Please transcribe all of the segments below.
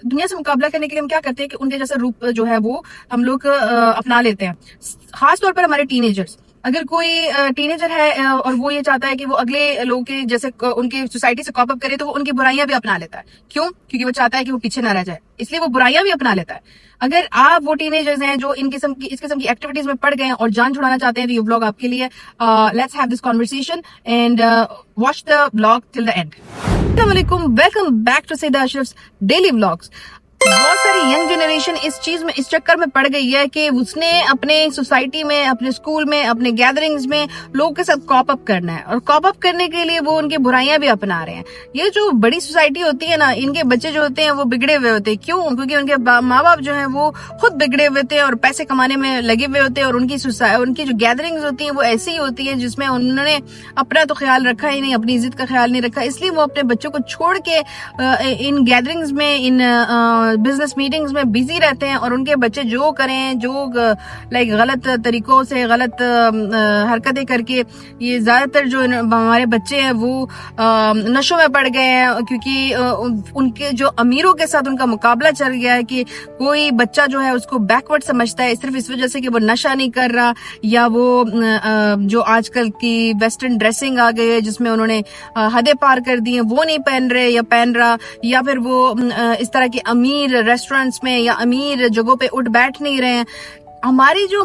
دنیا سے مقابلہ کرنے کے لیے ہم کیا کرتے ہیں کہ ان کے جیسا روپ جو ہے وہ ہم لوگ اپنا لیتے ہیں. خاص طور پر ہمارے ٹین ایجرز. اگر کوئی ٹین ایجر ہے اور وہ یہ چاہتا ہے کہ وہ اگلے لوگوں کے جیسے ان کی سوسائٹی سے کاپ اپ کرے تو وہ ان کی برائیاں بھی اپنا لیتا ہے. کیوں؟ کیونکہ وہ چاہتا ہے کہ وہ پیچھے نہ رہ جائے, اس لیے وہ برائیاں بھی اپنا لیتا ہے. اگر آپ وہ ٹین ایجرز ہیں جو اس قسم کی ایکٹیویٹیز میں پڑ گئے ہیں اور جان چھڑانا چاہتے ہیں تو یہ ولاگ آپ کے لیے. Let's have this conversation and watch the vlog till the end. السلام علیکم, welcome back to Syeda Ashraf's daily vlogs. بہت ساری ینگ جنریشن اس چکر میں پڑ گئی ہے کہ اس نے اپنے سوسائٹی میں, اپنے اسکول میں, اپنے گیدرنگز میں لوگوں کے ساتھ کاپ اپ کرنا ہے, اور کاپ اپ کرنے کے لیے وہ ان کی برائیاں بھی اپنا رہے ہیں. یہ جو بڑی سوسائٹی ہوتی ہے نا, ان کے بچے جو ہوتے ہیں وہ بگڑے ہوئے ہوتے ہیں. کیوں؟ کیونکہ ان کے ماں باپ جو ہیں وہ خود بگڑے ہوئے ہوتے ہیں اور پیسے کمانے میں لگے ہوئے ہوتے ہیں, اور ان کی جو گیدرنگز ہوتی ہیں وہ ایسی ہی ہوتی ہیں جس میں انہوں نے اپنا تو خیال رکھا ہی نہیں, اپنی عزت کا خیال نہیں رکھا. اس لیے وہ اپنے بچوں کو چھوڑ کے ان گیدرنگز میں, ان بزنس میٹنگز میں بزی رہتے ہیں, اور ان کے بچے جو کریں, جو غلط طریقوں سے غلط حرکتیں کر کے, یہ زیادہ تر جو ہمارے بچے ہیں وہ نشوں میں پڑ گئے ہیں, کیونکہ ان کے جو امیروں کے ساتھ ان کا مقابلہ چل گیا ہے کہ کوئی بچہ جو ہے اس کو بیکورڈ سمجھتا ہے صرف اس وجہ سے کہ وہ نشہ نہیں کر رہا, یا وہ جو آج کل کی ویسٹرن ڈریسنگ آ گئی ہے جس میں انہوں نے حدیں پار کر دی ہیں وہ نہیں پہن رہے یا پہن رہا, یا پھر وہ اس طرح کے امیر ریسٹورینٹس میں یا امیر جگہوں پہ اٹھ بیٹھ نہیں رہے ہیں. ہماری جو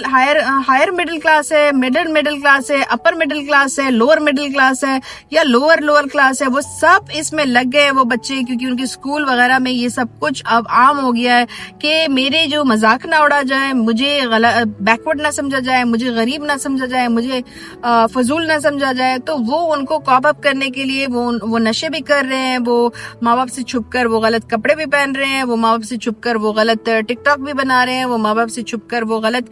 ہائر مڈل کلاس ہے, مڈل کلاس ہے, اپر مڈل کلاس ہے, لوور مڈل کلاس ہے یا لوور کلاس ہے, وہ سب اس میں لگ گئے وہ بچے, کیونکہ ان کے اسکول وغیرہ میں یہ سب کچھ اب عام ہو گیا ہے کہ میرے جو مذاق نہ اڑا جائے, مجھے بیکورڈ نہ سمجھا جائے, مجھے غریب نہ سمجھا جائے, مجھے فضول نہ سمجھا جائے. تو وہ ان کو کاپ اپ کرنے کے لیے وہ نشے بھی کر رہے ہیں, وہ ماں باپ سے چھپ کر وہ غلط کپڑے بھی پہن رہے ہیں, وہ ماں باپ سے چھپ کر وہ غلط ٹک ٹاک بھی بنا رہے ہیں, وہ ماں باپ سے چھپ کر وہ غلط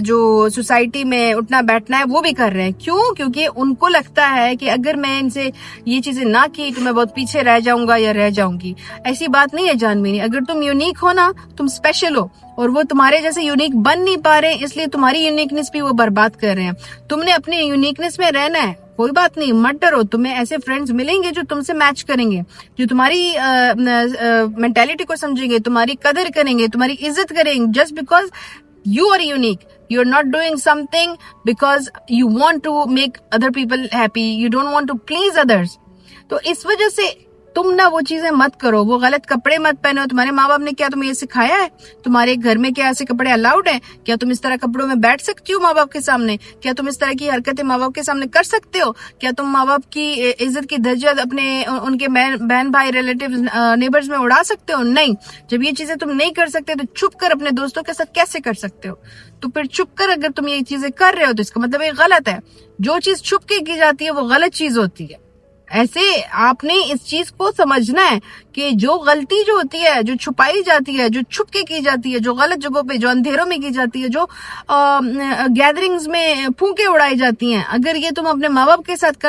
جو سوسائٹی میں اٹھنا بیٹھنا ہے وہ بھی کر رہے ہیں. کیوں؟ کیونکہ ان کو لگتا ہے کہ اگر میں ان سے یہ چیزیں نہ کی تو میں بہت پیچھے رہ جاؤں گا یا رہ جاؤں گی. ایسی بات نہیں ہے جان میری. اگر تم یونیک ہو نا, تم اسپیشل ہو, اور وہ تمہارے جیسے یونیک بن نہیں پا رہے اس لیے تمہاری یونیکنس بھی وہ برباد کر رہے ہیں. تم نے اپنی یونیکنس میں رہنا ہے, کوئی بات نہیں, مت ڈرو. تمہیں ایسے فرینڈز ملیں گے جو تم سے میچ کریں گے, جو تمہاری مینٹیلٹی کو سمجھیں گے, تمہاری قدر کریں گے, تمہاری عزت کریں گے, just because you are unique. You're not doing something because you want to make other people happy. You don't want to please others. تو اس وجہ سے تم نہ وہ چیزیں مت کرو, وہ غلط کپڑے مت پہنو. تمہارے ماں باپ نے کیا تمہیں یہ سکھایا ہے؟ تمہارے گھر میں کیا ایسے کپڑے الاؤڈ ہیں؟ کیا تم اس طرح کپڑوں میں بیٹھ سکتی ہو ماں باپ کے سامنے؟ کیا تم اس طرح کی حرکتیں ماں باپ کے سامنے کر سکتے ہو؟ کیا تم ماں باپ کی عزت کی درجہ اپنے ان کے بہن بھائی ریلیٹیوز نیبرز میں اڑا سکتے ہو؟ نہیں. جب یہ چیزیں تم نہیں کر سکتے تو چھپ کر اپنے دوستوں کے ساتھ کیسے کر سکتے ہو؟ تو پھر چھپ کر اگر تم یہ چیزیں کر رہے ہو تو اس کا مطلب یہ غلط ہے. جو چیز چھپ کے کی جاتی ہے وہ غلط چیز ہوتی ہے. ایسے آپ نے اس چیز کو سمجھنا ہے کہ جو غلطی جو ہوتی ہے, جو چھپائی جاتی ہے, جو چھپ کے کی جاتی ہے, جو غلط جگہوں پہ, جو اندھیروں میں کی جاتی ہے, جو گیدرنگز میں پھونکے اڑائی جاتی ہیں, اگر یہ تم اپنے ماں باپ کے ساتھ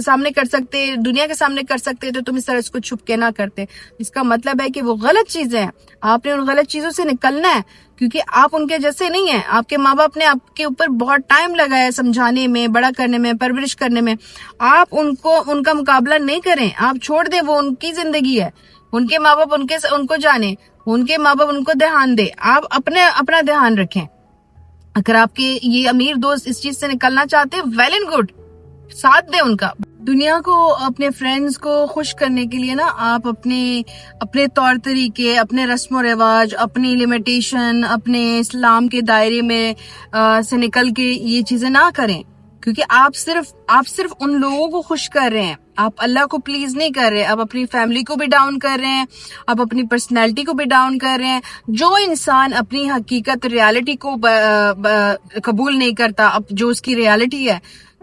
سامنے کر سکتے, دنیا کے سامنے کر سکتے, تو تم اس طرح اس کو چھپ کے نہ کرتے. اس کا مطلب ہے کہ وہ غلط چیزیں ہیں. آپ نے ان غلط چیزوں سے نکلنا ہے, کیونکہ آپ ان کے جیسے نہیں ہیں. آپ کے ماں باپ نے آپ کے اوپر بہت ٹائم لگایا سمجھانے میں, بڑا کرنے میں, پرورش کرنے میں. آپ ان کا مقابلہ نہیں کریں, آپ چھوڑ دیں. وہ ان کی زندگی ہے, ان کے ماں باپ ان کو جانے, ان کے ماں باپ ان کو دھیان دے. آپ اپنا دھیان رکھیں. اگر آپ کے یہ امیر دوست اس چیز سے نکلنا چاہتے ہیں, ویل اینڈ گڈ, ساتھ دیں ان کا. دنیا کو, اپنے فرینڈز کو خوش کرنے کے لیے نا آپ اپنے طور طریقے, اپنے رسم و رواج, اپنی لمیٹیشن, اپنے اسلام کے دائرے میں سے نکل کے یہ چیزیں نہ کریں, کیونکہ آپ صرف ان لوگوں کو خوش کر رہے ہیں. آپ اللہ کو پلیز نہیں کر رہے, آپ اپنی فیملی کو بھی ڈاؤن کر رہے ہیں, آپ اپنی پرسنالٹی کو بھی ڈاؤن کر رہے ہیں. جو انسان اپنی حقیقت, ریالٹی کو قبول نہیں کرتا, جو اس کی ریالٹی ہے,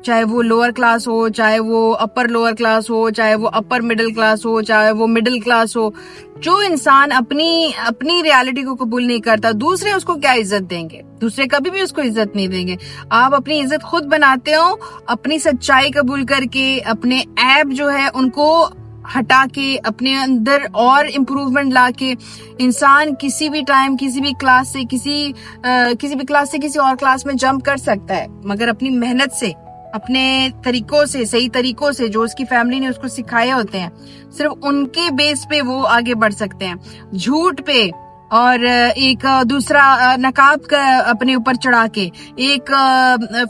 چاہے وہ لوور کلاس ہو, چاہے وہ اپر لوور کلاس ہو, چاہے وہ اپر مڈل کلاس ہو, چاہے وہ مڈل کلاس ہو, جو انسان اپنی ریالٹی کو قبول نہیں کرتا, دوسرے اس کو کیا عزت دیں گے؟ دوسرے کبھی بھی اس کو عزت نہیں دیں گے. آپ اپنی عزت خود بناتے ہو, اپنی سچائی قبول کر کے, اپنے عیب جو ہے ان کو ہٹا کے, اپنے اندر اور امپروومنٹ لا کے. انسان کسی بھی ٹائم, کسی بھی کلاس سے کسی اور کلاس میں جمپ کر سکتا ہے, مگر اپنی محنت سے. اپنے طریقوں سے, صحیح طریقوں سے, جو اس کی فیملی نے اس کو سکھائے ہوتے ہیں, صرف ان کے بیس پہ وہ آگے بڑھ سکتے ہیں. جھوٹ پہ اور ایک دوسرا نقاب کا اپنے اوپر چڑھا کے, ایک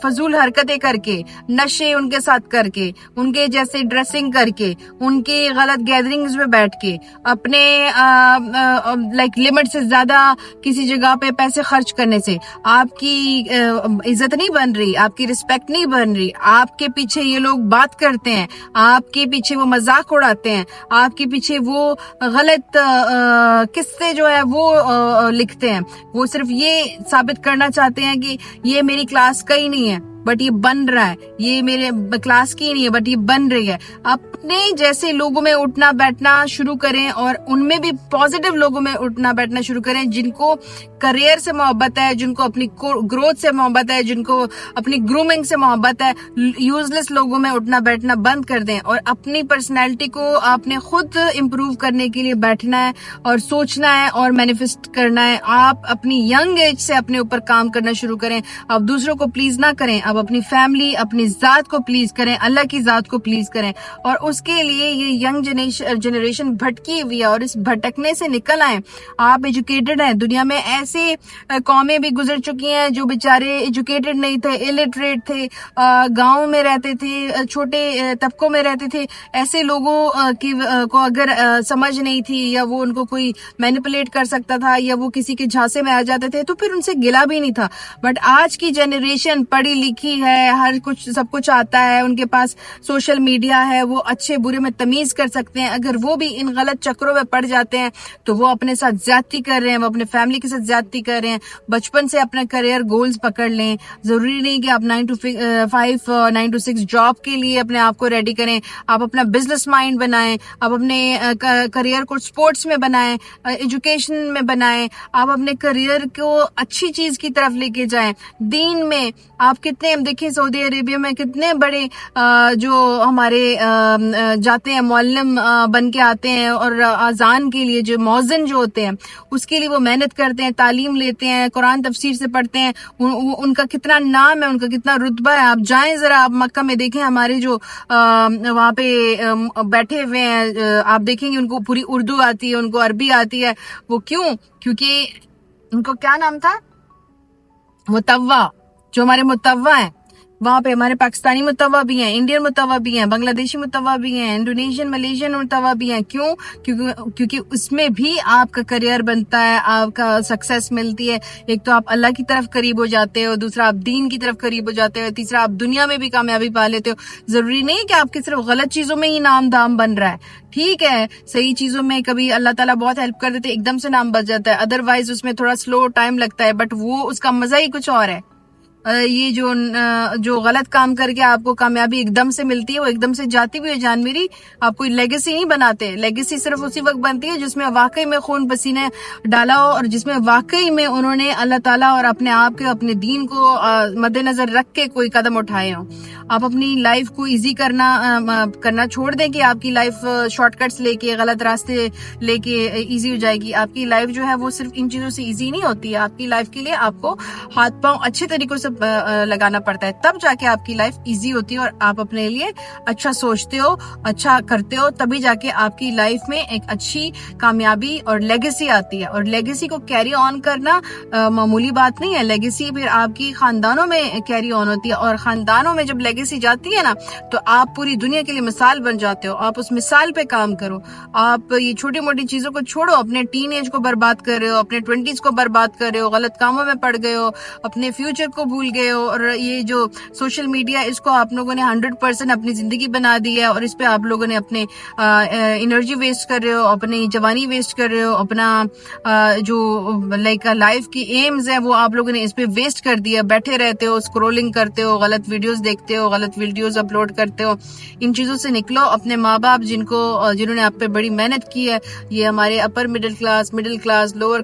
فضول حرکتیں کر کے, نشے ان کے ساتھ کر کے, ان کے جیسے ڈریسنگ کر کے, ان کی غلط گیدرنگز میں بیٹھ کے, اپنے لائک لمٹ سے زیادہ کسی جگہ پہ پیسے خرچ کرنے سے آپ کی عزت نہیں بن رہی, آپ کی رسپیکٹ نہیں بن رہی. آپ کے پیچھے یہ لوگ بات کرتے ہیں, آپ کے پیچھے وہ مذاق اڑاتے ہیں, آپ کے پیچھے وہ غلط قصے جو ہے وہ لکھتے ہیں. وہ صرف یہ ثابت کرنا چاہتے ہیں کہ یہ میری کلاس کا ہی نہیں ہے بٹ یہ بن رہا ہے, یہ میرے کلاس کی نہیں ہے بٹ یہ بن رہی ہے. اپنے جیسے لوگوں میں اٹھنا بیٹھنا شروع کریں, اور ان میں بھی پازیٹیو لوگوں میں اٹھنا بیٹھنا شروع کریں, جن کو کریئر سے محبت ہے, جن کو اپنی گروتھ سے محبت ہے, جن کو اپنی گرومنگ سے محبت ہے. یوزلیس لوگوں میں اٹھنا بیٹھنا بند کر دیں, اور اپنی پرسنالٹی کو آپ نے خود امپروو کرنے کے لیے بیٹھنا ہے اور سوچنا ہے اور مینیفیسٹ کرنا ہے. آپ اپنی ینگ ایج سے اپنے اوپر کام کرنا شروع کریں. آپ دوسروں کو پلیز نہ کریں, آپ اپنی فیملی, اپنی ذات کو پلیز کریں, اللہ کی ذات کو پلیز کریں. اور اس کے لیے یہ ینگ جنریشن بھٹکی ہوئی ہے, اور اس بھٹکنے سے نکل آئیں. آپ ایجوکیٹڈ ہیں, دنیا میں ایسے قومیں بھی گزر چکی ہیں جو بیچارے ایجوکیٹڈ نہیں تھے, الٹریٹ تھے, گاؤں میں رہتے تھے, چھوٹے طبقوں میں رہتے تھے. ایسے لوگوں کو اگر سمجھ نہیں تھی, یا وہ ان کو کوئی مینیپولیٹ کر سکتا تھا, یا وہ کسی کے جھانسے میں آ جاتے تھے, تو پھر ان سے گلا بھی نہیں تھا. بٹ آج کی جنریشن پڑھی لکھی ہے, ہر کچھ سب کچھ آتا ہے, ان کے پاس سوشل میڈیا ہے, وہ اچھے برے میں تمیز کر سکتے ہیں. اگر وہ بھی ان غلط چکروں میں پڑ جاتے ہیں تو وہ اپنے ساتھ زیادتی کر رہے ہیں, وہ اپنے فیملی کے ساتھ زیادتی کر رہے ہیں. بچپن سے اپنا کریئر گولز پکڑ لیں. ضروری نہیں کہ آپ 9 to 5 9 to 6 جاب کے لیے اپنے آپ کو ریڈی کریں. آپ اپنا بزنس مائنڈ بنائیں, آپ اپنے کریئر کو سپورٹس میں بنائیں, ایجوکیشن میں بنائیں. آپ اپنے کریئر کو اچھی چیز کی طرف لے کے جائیں. دین میں آپ کتنے, دیکھیں سعودی عربیہ میں کتنے بڑے جو ہمارے جاتے ہیں معلم بن کے آتے ہیں, اور اذان کے لیے جو مؤذن جو ہوتے ہیں اس کے لیے وہ محنت کرتے ہیں, تعلیم لیتے ہیں, قرآن تفسیر سے پڑھتے ہیں. ان کا کتنا نام ہے, ان کا کتنا رتبہ ہے. آپ جائیں ذرا, آپ مکہ میں دیکھیں, ہمارے جو وہاں پہ بیٹھے ہوئے ہیں, آپ دیکھیں گے ان کو پوری اردو آتی ہے, ان کو عربی آتی ہے. وہ کیوں؟ کیونکہ ان کو کیا نام تھا, متوا, جو ہمارے متوا ہیں وہاں پہ. ہمارے پاکستانی متوا بھی ہیں, انڈین متوا بھی ہیں, بنگلہ دیشی متوا بھی ہیں, انڈونیشین ملیشین متوا بھی ہیں. کیوں؟ کیونکہ اس میں بھی آپ کا کریئر بنتا ہے, آپ کا سکسیس ملتی ہے. ایک تو آپ اللہ کی طرف قریب ہو جاتے ہو, دوسرا آپ دین کی طرف قریب ہو جاتے ہو, تیسرا آپ دنیا میں بھی کامیابی پا لیتے ہو. ضروری نہیں کہ آپ کے صرف غلط چیزوں میں ہی نام دام بن رہا ہے. ٹھیک ہے, صحیح چیزوں میں کبھی اللہ تعالیٰ بہت ہیلپ کر دیتے, ایک دم سے نام بچ جاتا ہے. ادروائز اس میں تھوڑا سلو ٹائم لگتا ہے, بٹ وہ اس کا مزہ ہی کچھ اور ہے. یہ جو غلط کام کر کے آپ کو کامیابی ایک دم سے ملتی ہے, وہ ایک دم سے جاتی بھی ہے جان میری. آپ کوئی لیگیسی نہیں بناتے. لیگیسی صرف اسی وقت بنتی ہے جس میں واقعی میں خون پسینے ڈالا ہو, اور جس میں واقعی میں انہوں نے اللہ تعالیٰ اور اپنے آپ کے, اپنے دین کو مد نظر رکھ کے کوئی قدم اٹھائے ہوں. آپ اپنی لائف کو ایزی کرنا چھوڑ دیں کہ آپ کی لائف شارٹ کٹس لے کے, غلط راستے لے کے ایزی ہو جائے گی. آپ کی لائف جو ہے وہ صرف ان چیزوں سے ایزی نہیں ہوتی ہے. آپ کی لائف کے لیے آپ کو ہاتھ پاؤں اچھے طریقوں سے لگانا پڑتا ہے, تب جا کے آپ کی لائف ایزی ہوتی ہے, اور آپ اپنے لیے اچھا سوچتے ہو, اچھا کرتے ہو, تبھی جا کے آپ کی لائف میں ایک اچھی کامیابی اور لیگیسی آتی ہے. اور لیگیسی کو کیری آن کرنا معمولی بات نہیں ہے. لیگیسی پھر آپ کی خاندانوں میں کیری آن ہوتی ہے, اور خاندانوں میں جب لیگیسی جاتی ہے نا, تو آپ پوری دنیا کے لیے مثال بن جاتے ہو. آپ اس مثال پہ کام کرو. آپ یہ چھوٹی موٹی چیزوں کو چھوڑو. اپنے ٹین ایج کو برباد کر رہے ہو, اپنے 20s کو برباد کر رہے ہو, غلط کاموں میں پڑ گئے ہو, اپنے فیوچر کو بھول گئے ہو. اور یہ جو سوشل میڈیا, اس کو آپ لوگوں نے 100% اپنی زندگی بنا دی ہے, اور اس پہ آپ لوگوں نے اپنے انرجی ویسٹ کر رہے ہو, اپنی جوانی ویسٹ کر رہے ہو, اپنا جو لائف کی ایمز ہیں وہ آپ لوگوں نے اس پہ ویسٹ کر دیا. بیٹھے رہتے ہو, اسکرولنگ کرتے ہو, غلط ویڈیوز دیکھتے ہو, غلط ویڈیوز اپلوڈ کرتے ہو. ان چیزوں سے نکلو. اپنے ماں باپ جنہوں نے آپ پہ بڑی محنت کی ہے, یہ ہمارے upper middle class, lower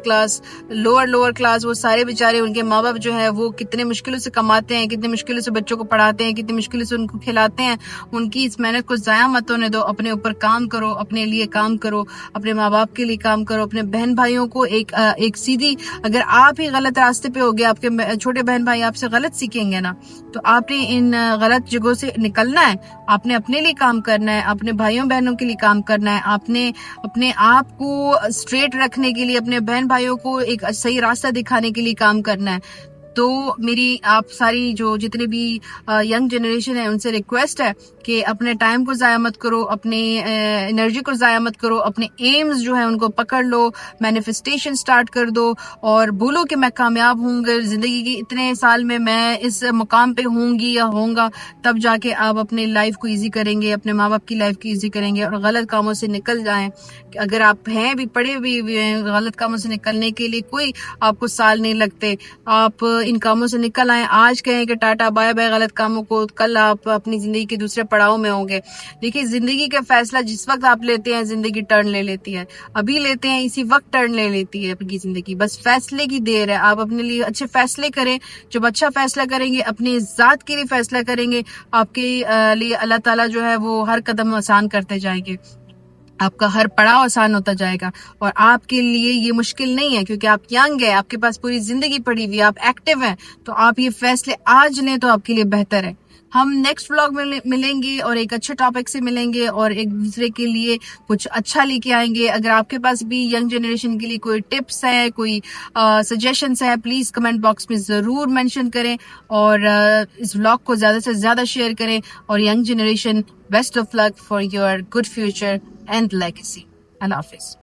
class, وہ سارے بیچارے, ان کے ماں باپ جو ہے وہ کتنے مشکل مشکلوں سے کماتے ہیں, کتنی مشکلوں سے بچوں کو پڑھاتے ہیں, کتنی مشکلوں سے ان کو کھلاتے ہیں, ان کی اس محنت کو ضائع مت ہونے دو. اپنے اوپر کام کرو, اپنے لیے کام کرو, اپنے ماں باپ کے لیے کام کرو, اپنے بہن بھائیوں کو ایک سیدھی, اگر آپ ہی غلط راستے پہ ہوگے, آپ کے چھوٹے بہن بھائی آپ سے غلط سیکھیں گے نا, تو آپ نے ان غلط جگہوں سے نکلنا ہے. آپ نے اپنے لیے کام کرنا ہے, اپنے بھائیوں بہنوں کے لیے کام کرنا ہے, آپ نے اپنے آپ کو اسٹریٹ رکھنے کے لیے, اپنے بہن بھائیوں کو ایک صحیح راستہ دکھانے کے لیے کام کرنا ہے. تو میری آپ ساری جو جتنے بھی ینگ جنریشن ہے ان سے ریکویسٹ ہے کہ اپنے ٹائم کو ضائع مت کرو, اپنے انرجی کو ضائع مت کرو, اپنے ایمز جو ہیں ان کو پکڑ لو, مینیفیسٹیشن سٹارٹ کر دو, اور بولو کہ میں کامیاب ہوں گا زندگی کی اتنے سال میں اس مقام پہ ہوں گی یا ہوں گا. تب جا کے آپ اپنے لائف کو ایزی کریں گے, اپنے ماں باپ کی لائف کو ایزی کریں گے, اور غلط کاموں سے نکل جائیں. اگر آپ ہیں بھی پڑھے بھی ہیں, غلط کاموں سے نکلنے کے لیے کوئی آپ کو سال نہیں لگتے, آپ ان کاموں سے نکل آئیں. آج کہیں کہ ٹاٹا بائے بائے غلط کاموں کو, کل آپ اپنی زندگی کے دوسرے پڑاؤ میں ہوں گے. دیکھیے زندگی کا فیصلہ جس وقت آپ لیتے ہیں زندگی ٹرن لے لیتی ہے, ابھی لیتے ہیں اسی وقت ٹرن لے لیتی ہے اپنی زندگی. بس فیصلے کی دیر ہے. آپ اپنے لیے اچھے فیصلے کریں, جب اچھا فیصلہ کریں گے اپنی ذات کے لیے فیصلہ کریں گے, آپ کے لیے اللہ تعالیٰ جو ہے وہ ہر قدم آسان کرتے جائیں گے, آپ کا ہر پڑاؤ آسان ہوتا جائے گا. اور آپ کے لیے یہ مشکل نہیں ہے کیونکہ آپ ینگ ہیں, آپ کے پاس پوری زندگی پڑی ہوئی ہے, آپ ایکٹیو ہیں, تو آپ یہ فیصلے آج لیں تو آپ کے لیے بہتر ہے. ہم نیکسٹ ولاگ میں ملیں گے اور ایک اچھے ٹاپک سے ملیں گے اور ایک دوسرے کے لیے کچھ اچھا لے کے آئیں گے. اگر آپ کے پاس بھی ینگ جنریشن کے لیے کوئی ٹپس ہے, کوئی سجیشنس ہے, پلیز کمنٹ باکس میں ضرور مینشن کریں, اور اس ولاگ کو زیادہ سے زیادہ شیئر کریں. اور young generation, best of luck for your good future and legacy. اللہ حافظ.